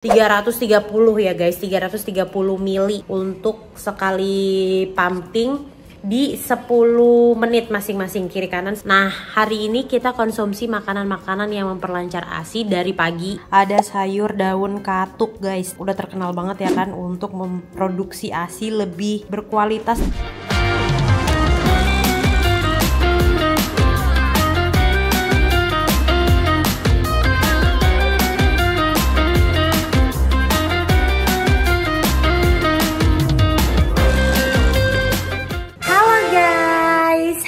330 ya guys, 330 mili untuk sekali pumping di 10 menit masing-masing kiri kanan. Nah, hari ini kita konsumsi makanan-makanan yang memperlancar ASI dari pagi. Ada sayur daun katuk guys, udah terkenal banget ya kan untuk memproduksi ASI lebih berkualitas.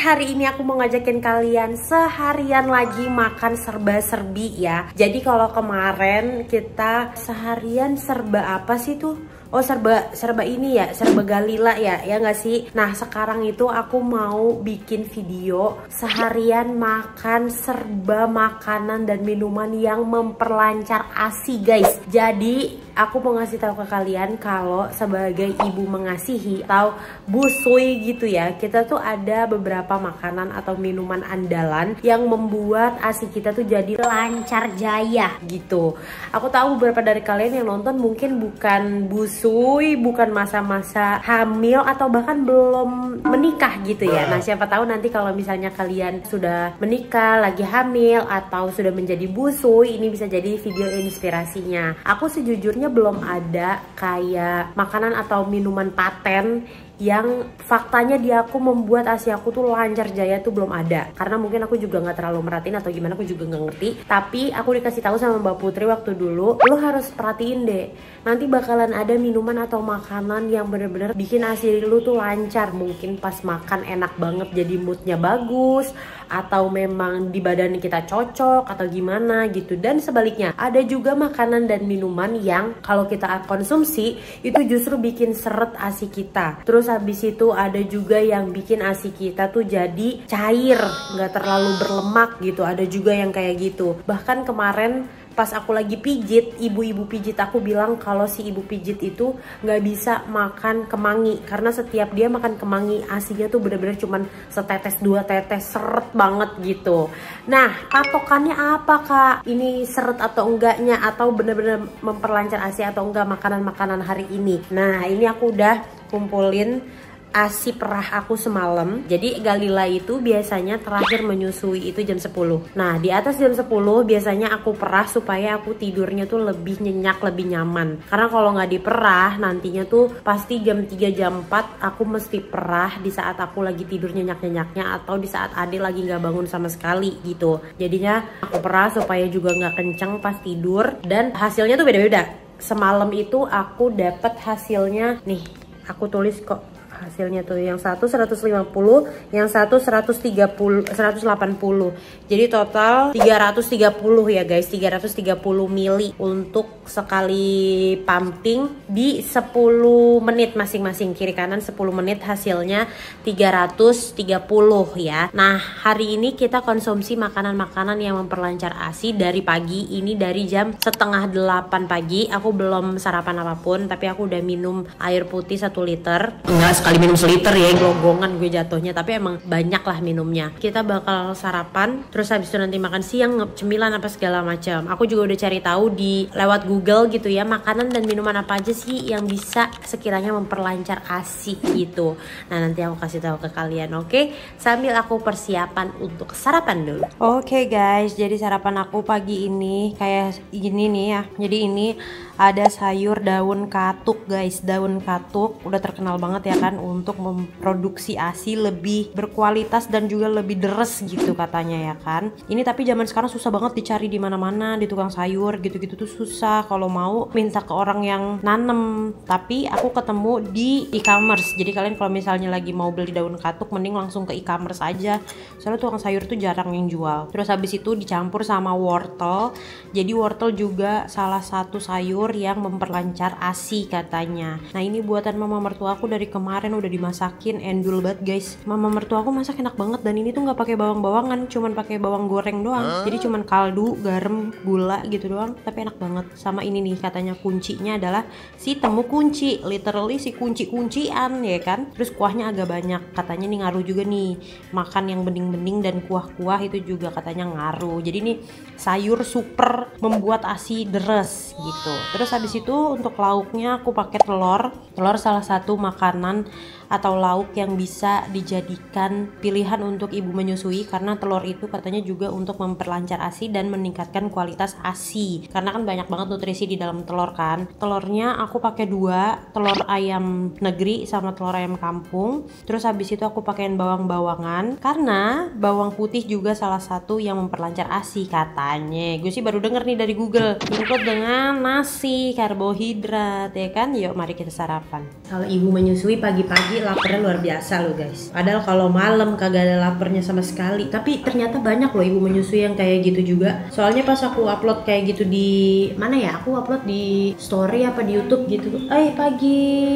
Hari ini aku mau ngajakin kalian seharian lagi makan serba-serbi ya. Jadi kalau kemarin kita seharian serba apa sih tuh? Oh serba ini ya, serba Galila ya nggak sih? Nah sekarang itu aku mau bikin video seharian makan serba makanan dan minuman yang memperlancar ASI guys. Jadi aku mau ngasih tahu ke kalian kalau sebagai ibu mengasihi atau busui gitu ya, kita tuh ada beberapa makanan atau minuman andalan yang membuat ASI kita tuh jadi lancar jaya gitu. Aku tahu beberapa dari kalian yang nonton mungkin bukan busui, bukan masa-masa hamil atau bahkan belum menikah gitu ya. Nah siapa tahu nanti kalau misalnya kalian sudah menikah, lagi hamil atau sudah menjadi busui, ini bisa jadi video inspirasinya. Aku sejujurnya belum ada kayak makanan atau minuman paten yang faktanya di aku membuat ASI aku tuh lancar jaya tuh belum ada. Karena mungkin aku juga nggak terlalu merhatiin atau gimana, aku juga nggak ngerti. Tapi aku dikasih tahu sama Mbak Putri waktu dulu, lo harus perhatiin deh, nanti bakalan ada minuman atau makanan yang bener-bener bikin ASI lu tuh lancar. Mungkin pas makan enak banget jadi moodnya bagus, atau memang di badan kita cocok atau gimana gitu. Dan sebaliknya ada juga makanan dan minuman yang kalau kita konsumsi itu justru bikin seret ASI kita. Terus habis itu ada juga yang bikin ASI kita tuh jadi cair, nggak terlalu berlemak gitu. Ada juga yang kayak gitu. Bahkan kemarin pas aku lagi pijit, ibu-ibu pijit aku bilang kalau si ibu pijit itu nggak bisa makan kemangi karena setiap dia makan kemangi ASInya tuh bener-bener cuman setetes dua tetes, seret banget gitu. Nah patokannya apa kak? Ini seret atau enggaknya, atau bener-bener memperlancar ASI atau enggak makanan-makanan hari ini? Nah ini aku udah kumpulin ASI perah aku semalam. Jadi Galila itu biasanya terakhir menyusui itu jam 10. Nah di atas jam 10 biasanya aku perah supaya aku tidurnya tuh lebih nyenyak, lebih nyaman. Karena kalau nggak diperah nantinya tuh pasti jam 3 jam 4 aku mesti perah di saat aku lagi tidur nyenyak-nyenyaknya, atau di saat Ade lagi nggak bangun sama sekali gitu. Jadinya aku perah supaya juga nggak kenceng pas tidur. Dan hasilnya tuh beda-beda. Semalam itu aku dapat hasilnya nih, aku tulis kok hasilnya tuh, yang satu 150, yang satu 130, 180. Jadi total 330 ya guys, 330 mili untuk sekali pumping di 10 menit masing-masing kiri kanan 10 menit, hasilnya 330 ya. Nah, hari ini kita konsumsi makanan-makanan yang memperlancar ASI dari pagi. Ini dari jam 7:30 pagi. Aku belum sarapan apapun, tapi aku udah minum air putih 1 liter. Enggak sekali minum seliter ya, gelonggongan gue jatuhnya, tapi emang banyak lah minumnya. Kita bakal sarapan, terus habis itu nanti makan siang, cemilan apa segala macam. Aku juga udah cari tahu di lewat Google gitu ya, makanan dan minuman apa aja sih yang bisa sekiranya memperlancar ASI gitu. Nah nanti aku kasih tahu ke kalian, oke? Sambil aku persiapan untuk sarapan dulu. Oke guys, jadi sarapan aku pagi ini kayak gini nih ya. Jadi ini ada sayur daun katuk guys. Daun katuk udah terkenal banget ya kan untuk memproduksi ASI lebih berkualitas dan juga lebih deres gitu katanya ya kan. Ini tapi zaman sekarang susah banget dicari di mana-mana, di tukang sayur gitu-gitu tuh susah. Kalau mau minta ke orang yang nanem, tapi aku ketemu di e-commerce. Jadi kalian kalau misalnya lagi mau beli daun katuk mending langsung ke e-commerce aja, soalnya tukang sayur tuh jarang yang jual. Terus habis itu dicampur sama wortel. Jadi wortel juga salah satu sayur yang memperlancar ASI katanya. Nah ini buatan mama mertua aku dari kemarin udah dimasakin, endul banget guys. Mama mertua aku masak enak banget, dan ini tuh nggak pakai bawang-bawangan, cuman pakai bawang goreng doang. Jadi cuman kaldu, garam, gula gitu doang, tapi enak banget. Sama ini nih katanya kuncinya adalah si temu kunci, literally si kunci-kuncian ya kan. Terus kuahnya agak banyak, katanya nih ngaruh juga nih. Makan yang bening-bening dan kuah-kuah itu juga katanya ngaruh. Jadi nih sayur super membuat ASI deres gitu. Terus habis itu untuk lauknya aku pakai telur. Telur salah satu makanan atau lauk yang bisa dijadikan pilihan untuk ibu menyusui, karena telur itu katanya juga untuk memperlancar ASI dan meningkatkan kualitas ASI, karena kan banyak banget nutrisi di dalam telur kan. Telurnya aku pakai 2, telur ayam negeri sama telur ayam kampung. Terus habis itu aku pakein bawang-bawangan, karena bawang putih juga salah satu yang memperlancar ASI katanya. Gue sih baru denger nih dari Google. Include dengan nasi, karbohidrat, ya kan. Yuk mari kita sarapan. Kalau ibu menyusui pagi-pagi laparnya luar biasa loh guys. Padahal kalau malam kagak ada laparnya sama sekali. Tapi ternyata banyak loh ibu menyusui yang kayak gitu juga. Soalnya pas aku upload kayak gitu di mana ya? Aku upload di story apa di YouTube gitu. Pagi.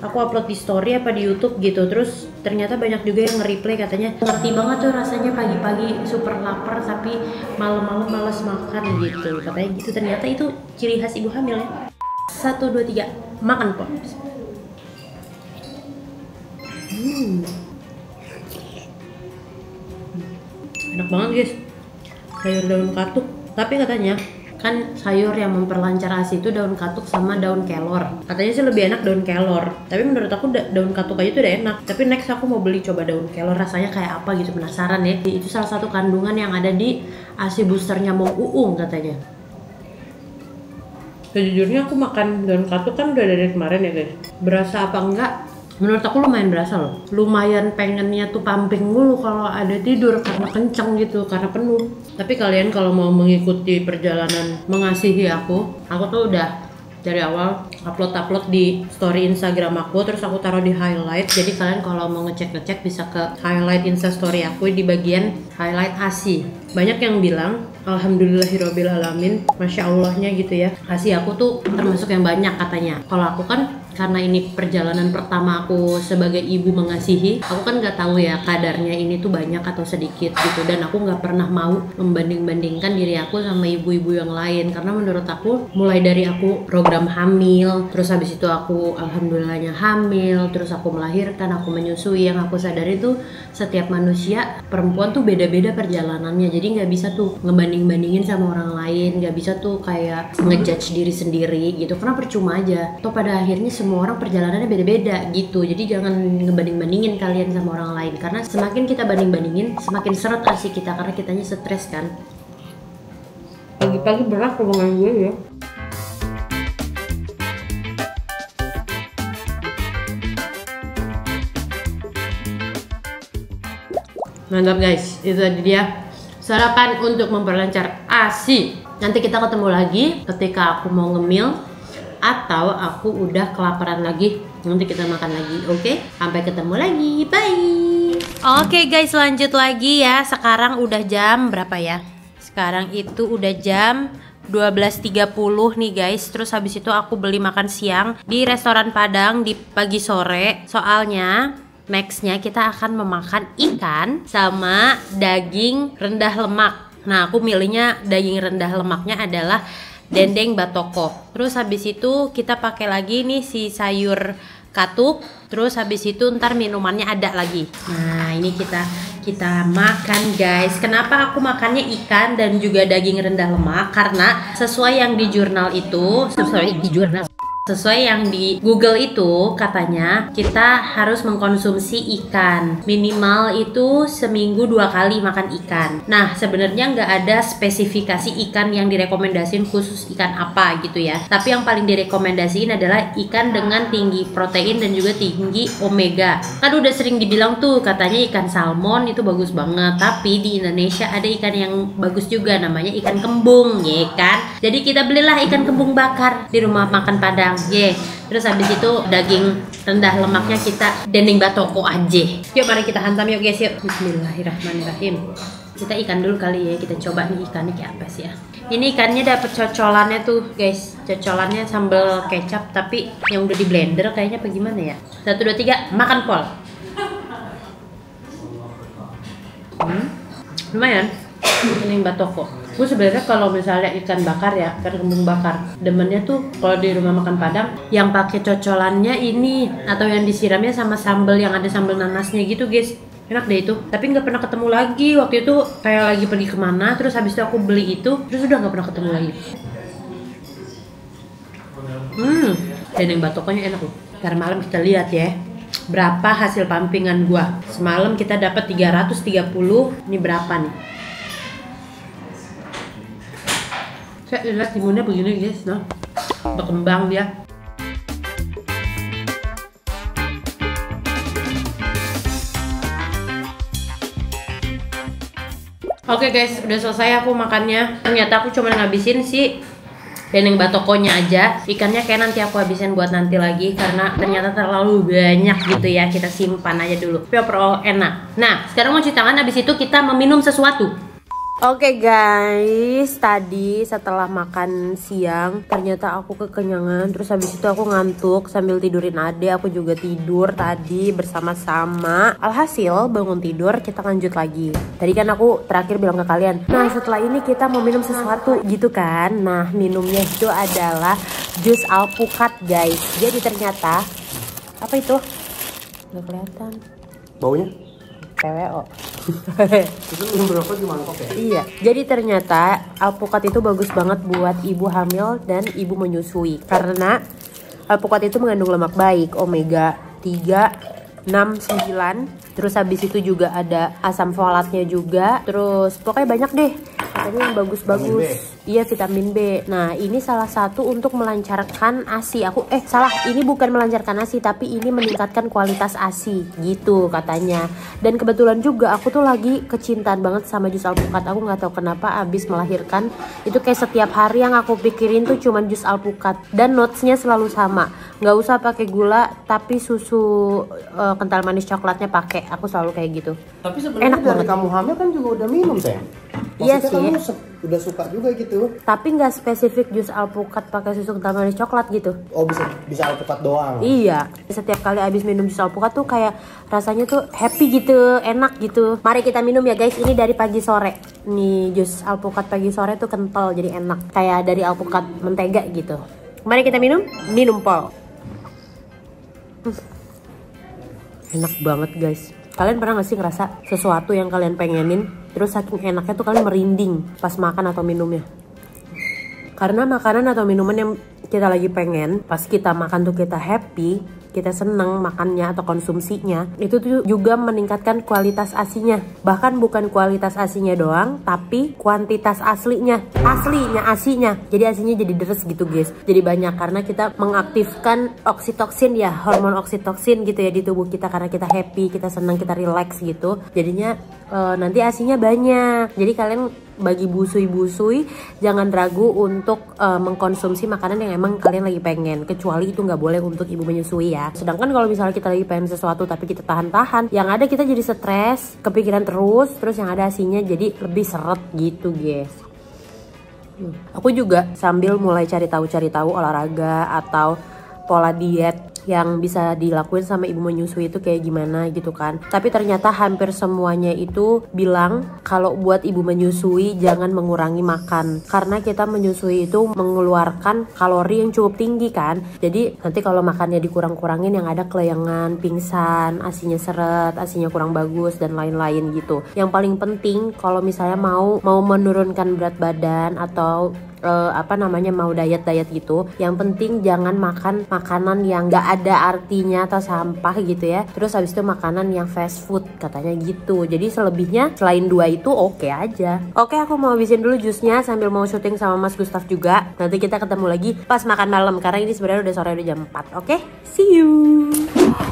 Aku upload di story apa di YouTube gitu. Terus ternyata banyak juga yang nge-reply katanya ngerti banget tuh rasanya pagi-pagi super lapar tapi malam-malam males makan gitu. Katanya gitu. Ternyata itu ciri khas ibu hamil ya. 1, 2, 3 makan kok. Enak banget guys, sayur daun katuk. Tapi katanya kan sayur yang memperlancar ASI itu daun katuk sama daun kelor. Katanya sih lebih enak daun kelor, tapi menurut aku daun katuk aja tuh udah enak. Tapi next aku mau beli coba daun kelor, rasanya kayak apa gitu, penasaran ya. Itu salah satu kandungan yang ada di ASI boosternya Mong Uung katanya. Sejujurnya aku makan daun katuk kan udah dari kemarin ya guys. Berasa apa enggak? Menurut aku lumayan berasa loh. Lumayan pengennya tuh pumping mulu kalau ada tidur karena kenceng gitu, karena penuh. Tapi kalian kalau mau mengikuti perjalanan mengasihi aku tuh udah dari awal upload di story Instagram aku, terus aku taruh di highlight. Jadi kalian kalau mau ngecek bisa ke highlight Insta story aku di bagian highlight ASI. Banyak yang bilang alhamdulillahirabbil alamin, masya Allahnya gitu ya. ASI aku tuh termasuk yang banyak katanya. Kalau aku kan karena ini perjalanan pertama aku sebagai ibu mengasihi, aku kan nggak tahu ya kadarnya ini tuh banyak atau sedikit gitu, dan aku nggak pernah mau membanding-bandingkan diri aku sama ibu-ibu yang lain, karena menurut aku mulai dari aku program hamil, terus habis itu aku alhamdulillahnya hamil, terus aku melahirkan, aku menyusui, yang aku sadari tuh setiap manusia perempuan tuh beda-beda perjalanannya, jadi nggak bisa tuh ngebanding-bandingin sama orang lain, nggak bisa tuh kayak ngejudge diri sendiri gitu, karena percuma aja. Toh pada akhirnya semua orang perjalanannya beda-beda gitu, jadi jangan ngebanding-bandingin kalian sama orang lain, karena semakin kita banding-bandingin semakin seret ASI kita, karena kitanya stres kan. Pagi-pagi berat hubungan gue ya. Mantap guys, itu tadi dia sarapan untuk memperlancar ASI. Nanti kita ketemu lagi ketika aku mau ngemil atau aku udah kelaparan lagi, nanti kita makan lagi. Oke? Sampai ketemu lagi, bye. Oke guys, lanjut lagi ya. Sekarang udah jam berapa ya? Sekarang itu udah jam 12.30 nih guys. Terus habis itu aku beli makan siang di restoran Padang di pagi sore. Soalnya nextnya kita akan memakan ikan sama daging rendah lemak. Nah aku milihnya daging rendah lemaknya adalah dendeng batoko. Terus habis itu kita pakai lagi nih si sayur katuk. Terus habis itu ntar minumannya ada lagi. Nah ini kita makan guys. Kenapa aku makannya ikan dan juga daging rendah lemak? Karena sesuai yang di jurnal itu, sesuai yang di Google itu katanya kita harus mengkonsumsi ikan minimal itu seminggu 2 kali makan ikan. Nah sebenarnya nggak ada spesifikasi ikan yang direkomendasiin khusus ikan apa gitu ya, tapi yang paling direkomendasiin adalah ikan dengan tinggi protein dan juga tinggi omega. Kan udah sering dibilang tuh katanya ikan salmon itu bagus banget, tapi di Indonesia ada ikan yang bagus juga namanya ikan kembung ya kan. Jadi kita belilah ikan kembung bakar di rumah makan Padang. Terus habis itu daging rendah lemaknya kita dendeng batoko aja. Yuk mari kita hantam yuk guys, yuk. Bismillahirrahmanirrahim. Kita ikan dulu kali ya, kita coba nih ikannya kayak apa sih ya. Ini ikannya dapet cocolannya tuh guys, cocolannya sambal kecap tapi yang udah di blender kayaknya apa gimana ya. 1, 2, 3 makan pol. Lumayan dendeng batoko. Gue sebenarnya kalau misalnya ikan bakar ya, ikan kembung bakar, demennya tuh kalau di rumah makan Padang yang pakai cocolannya ini atau yang disiramnya sama sambal yang ada sambal nanasnya gitu guys. Enak deh itu, tapi nggak pernah ketemu lagi. Waktu itu kayak lagi pergi kemana, terus habis itu aku beli itu, terus udah nggak pernah ketemu lagi. Dendeng batokonya enak loh. Ntar malam kita lihat ya berapa hasil pampingan gua. Semalam kita dapat 330. Ini berapa nih? Saya lihat timunnya begini guys, nah berkembang dia. Oke guys, udah selesai aku makannya. Ternyata aku cuma ngabisin si dendeng batokonya aja. Ikannya kayak nanti aku habisin buat nanti lagi karena ternyata terlalu banyak gitu ya. Kita simpan aja dulu. Tapi overall enak. Nah, sekarang mau cuci tangan, habis itu kita meminum sesuatu. Oke guys, tadi setelah makan siang ternyata aku kekenyangan. Terus habis itu aku ngantuk sambil tidurin adek. Aku juga tidur tadi bersama-sama. Alhasil bangun tidur kita lanjut lagi. Tadi kan aku terakhir bilang ke kalian, nah setelah ini kita mau minum sesuatu gitu kan. Nah minumnya itu adalah jus alpukat guys. Jadi ternyata apa itu? Gak kelihatan baunya? PWO. Itu merokok di mangkok ya? Iya, jadi ternyata alpukat itu bagus banget buat ibu hamil dan ibu menyusui. Karena alpukat itu mengandung lemak baik, omega 3, 6, 9. Terus habis itu juga ada asam folatnya juga. Terus pokoknya banyak deh. Katanya yang bagus-bagus. Iya, vitamin B. Nah, ini salah satu untuk melancarkan ASI. Salah, ini bukan melancarkan ASI, tapi ini meningkatkan kualitas ASI gitu katanya. Dan kebetulan juga aku tuh lagi kecintaan banget sama jus alpukat. Aku nggak tahu kenapa abis melahirkan itu kayak setiap hari yang aku pikirin tuh cuman jus alpukat. Dan notesnya selalu sama. Nggak usah pakai gula, tapi susu kental manis coklatnya pakai. Aku selalu kayak gitu. Tapi sebenarnya dari kamu hamil kan juga udah minum sayang. Iya sih. Kamu udah suka juga gitu. Tapi nggak spesifik jus alpukat pakai susu kental manis coklat gitu. Oh bisa alpukat doang. Iya. Setiap kali abis minum jus alpukat tuh kayak rasanya tuh happy gitu, enak gitu. Mari kita minum ya guys. Ini dari pagi sore. Nih jus alpukat pagi sore tuh kental jadi enak. Kayak dari alpukat mentega gitu. Mari kita minum. Minum pol. Enak banget guys. Kalian pernah gak sih ngerasa sesuatu yang kalian pengenin terus saking enaknya tuh kalian merinding pas makan atau minumnya? Karena makanan atau minuman yang kita lagi pengen, pas kita makan tuh kita happy, kita seneng makannya atau konsumsinya, itu tuh juga meningkatkan kualitas asinya. Bahkan bukan kualitas asinya doang, tapi kuantitas aslinya asinya. Jadi asinya jadi deres gitu guys. Jadi banyak karena kita mengaktifkan oksitoksin ya, hormon oksitoksin gitu ya di tubuh kita karena kita happy, kita senang, kita relax gitu. Jadinya nanti asinya banyak. Jadi kalian bagi busui-busui jangan ragu untuk mengkonsumsi makanan yang emang kalian lagi pengen, kecuali itu nggak boleh untuk ibu menyusui ya. Sedangkan kalau misalnya kita lagi pengen sesuatu tapi kita tahan-tahan, yang ada kita jadi stres, kepikiran terus yang ada asinya jadi lebih seret gitu guys. Aku juga sambil mulai cari tahu olahraga atau pola diet yang bisa dilakuin sama ibu menyusui itu kayak gimana gitu kan. Tapi ternyata hampir semuanya itu bilang kalau buat ibu menyusui jangan mengurangi makan. Karena kita menyusui itu mengeluarkan kalori yang cukup tinggi kan. Jadi nanti kalau makannya dikurang-kurangin yang ada kelayangan, pingsan, asinya seret, asinya kurang bagus dan lain-lain gitu. Yang paling penting kalau misalnya mau menurunkan berat badan atau mau diet gitu, yang penting jangan makan makanan yang gak ada artinya atau sampah gitu ya. Terus habis itu makanan yang fast food katanya gitu. Jadi selebihnya selain dua itu oke aja. Oke, aku mau habisin dulu jusnya sambil mau syuting sama Mas Gustaf juga. Nanti kita ketemu lagi pas makan malam karena ini sebenarnya udah sore, udah jam 4. Oke, see you.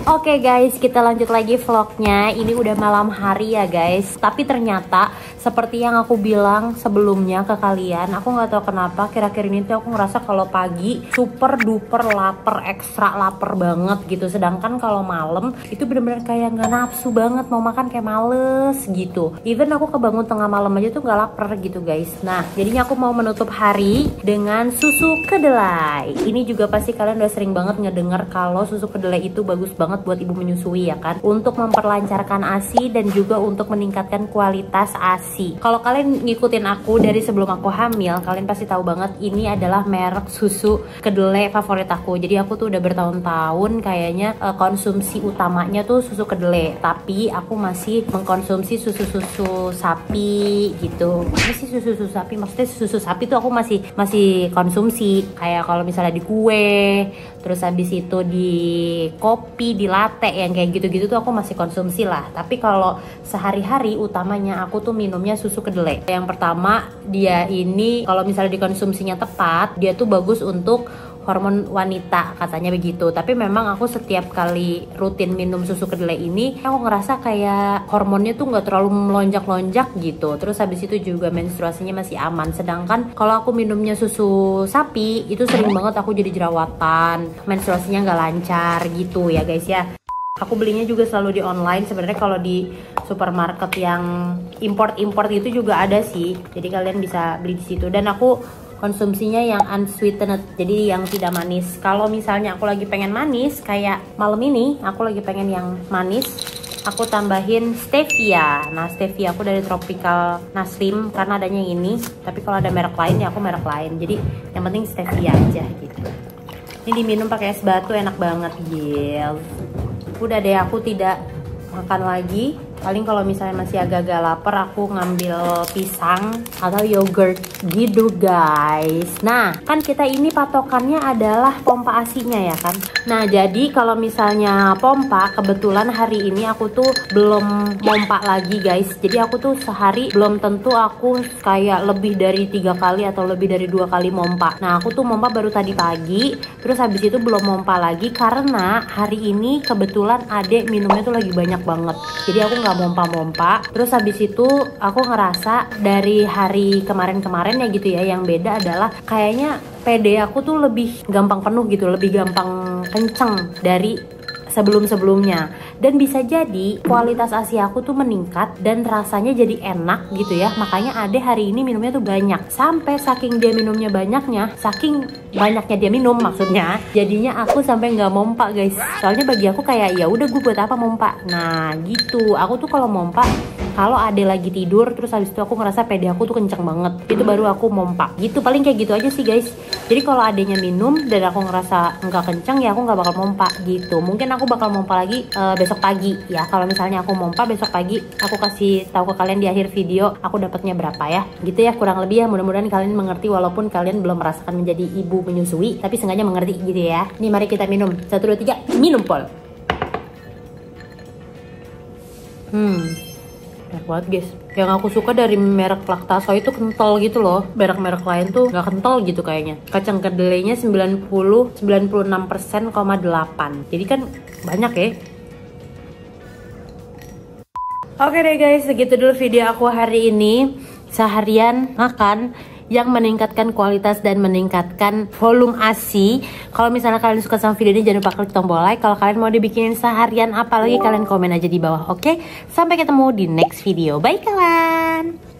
Oke guys, kita lanjut lagi vlognya. Ini udah malam hari ya guys. Tapi ternyata seperti yang aku bilang sebelumnya ke kalian, aku nggak tahu kenapa kira-kira ini tuh aku ngerasa kalau pagi super duper lapar, ekstra lapar banget gitu. Sedangkan kalau malam itu bener-bener kayak nggak nafsu banget, mau makan kayak males gitu. Even aku kebangun tengah malam aja tuh nggak lapar gitu guys. Nah jadinya aku mau menutup hari dengan susu kedelai. Ini juga pasti kalian udah sering banget ngedenger kalau susu kedelai itu bagus banget buat ibu menyusui ya kan, untuk memperlancarkan ASI dan juga untuk meningkatkan kualitas ASI. Kalau kalian ngikutin aku dari sebelum aku hamil, kalian pasti tahu banget ini adalah merek susu kedelai favorit aku. Jadi aku tuh udah bertahun-tahun kayaknya konsumsi utamanya tuh susu kedelai, tapi aku masih mengkonsumsi susu-susu sapi gitu. Ini sih susu-susu sapi, maksudnya susu sapi tuh aku masih konsumsi, kayak kalau misalnya di kue, terus habis itu di kopi, di latte yang kayak gitu-gitu tuh aku masih konsumsi lah. Tapi kalau sehari-hari utamanya aku tuh minumnya susu kedelai. Yang pertama, dia ini kalau misalnya dikonsumsinya tepat, dia tuh bagus untuk hormon wanita katanya begitu. Tapi memang aku setiap kali rutin minum susu kedelai ini, aku ngerasa kayak hormonnya tuh nggak terlalu melonjak-lonjak gitu. Terus habis itu juga menstruasinya masih aman. Sedangkan kalau aku minumnya susu sapi, itu sering banget aku jadi jerawatan, menstruasinya nggak lancar gitu ya guys ya. Aku belinya juga selalu di online. Sebenarnya kalau di supermarket yang import itu juga ada sih. Jadi kalian bisa beli di situ. Dan aku konsumsinya yang unsweetened, jadi yang tidak manis. Kalau misalnya aku lagi pengen manis, kayak malam ini aku lagi pengen yang manis, aku tambahin stevia. Nah, stevia aku dari Tropical Naslim karena adanya yang ini. Tapi kalau ada merek lain ya aku merek lain. Jadi yang penting stevia aja gitu. Ini diminum pakai es batu, enak banget, guys. Udah deh, aku tidak makan lagi. Paling kalau misalnya masih agak-agak lapar, aku ngambil pisang atau yogurt gitu guys. Nah, kan kita ini patokannya adalah pompa ASI-nya ya kan. Nah, jadi kalau misalnya pompa, kebetulan hari ini aku tuh belum pompa lagi guys. Jadi aku tuh sehari belum tentu aku kayak lebih dari 3 kali atau lebih dari 2 kali pompa. Nah, aku tuh pompa baru tadi pagi, terus habis itu belum pompa lagi karena hari ini kebetulan adek minumnya tuh lagi banyak banget. Jadi aku nggak mompa-mompa. Terus habis itu aku ngerasa dari hari kemarin-kemarin ya gitu ya, yang beda adalah kayaknya PD aku tuh lebih gampang penuh gitu, lebih gampang kenceng dari sebelum-sebelumnya. Dan bisa jadi kualitas ASI aku tuh meningkat dan rasanya jadi enak gitu ya. Makanya Ade hari ini minumnya tuh banyak. Sampai saking dia minumnya banyaknya, saking banyaknya dia minum maksudnya, jadinya aku sampai nggak mompa guys. Soalnya bagi aku kayak ya udah gue buat apa mompa. Nah gitu. Aku tuh kalau mompa, kalau Ade lagi tidur terus habis itu aku ngerasa PD aku tuh kenceng banget, itu baru aku mompa gitu. Paling kayak gitu aja sih guys. Jadi kalau adenya minum dan aku ngerasa nggak kenceng ya aku nggak bakal mompa gitu. Mungkin aku bakal mompa lagi besok pagi ya. Kalau misalnya aku mompa besok pagi, aku kasih tahu ke kalian di akhir video aku dapatnya berapa ya gitu ya, kurang lebih ya. Mudah-mudahan kalian mengerti walaupun kalian belum merasakan menjadi ibu menyusui, tapi sengaja mengerti gitu ya. Nih mari kita minum. 1, 2, 3 minum Pol. Enak banget guys. Yang aku suka dari merek Lactaso itu kental gitu loh. Merek-merek lain tuh gak kental gitu kayaknya. Kacang kedelainya 96%,8. Jadi kan banyak ya. Oke deh guys, segitu dulu video aku hari ini. Seharian makan yang meningkatkan kualitas dan meningkatkan volume ASI. Kalau misalnya kalian suka sama video ini, jangan lupa klik tombol like. Kalau kalian mau dibikinin seharian apalagi, kalian komen aja di bawah. Oke, sampai ketemu di next video. Bye kawan.